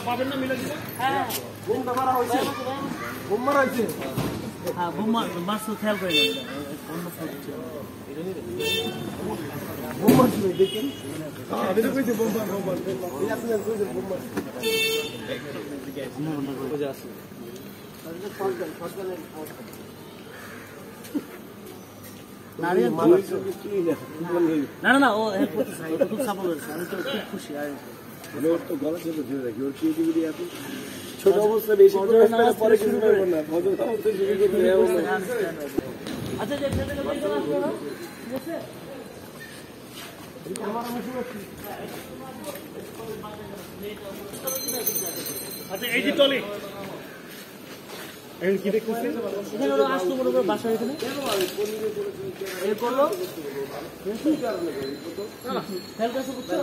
পাবেন না মিলে দিলে হ্যাঁ বোমটা মারা হয়েছে বোম মারা হয়েছে হ্যাঁ বোম মারছো খেয়াল করে অন্য বোম মারছিল দেখেন আমি তো কইছি বোম মার এই আপনি কইছেন বোম মার বুঝা আছে না না না ও হেল্প করতেছে ও খুব সাপোর্ট করছে আমি তো খুব খুশি আর ওর তো গলা চেপে ধরে রাখি ওর ক্রিয়েটিভিটি এত ছোট অবস্থা বেশি পরে কিছু করবো না ভদ্র অবস্থা শুরু করতে আচ্ছা যে ছেলেটা বই চলে আসলো না ঠিক আছে আচ্ছা এই যে টলি এই কি দেখতেছি এখানে ওরা আসতো মনে করে বাসা এখানে এই করলো কি কারণে হেল্প আছে বুঝছো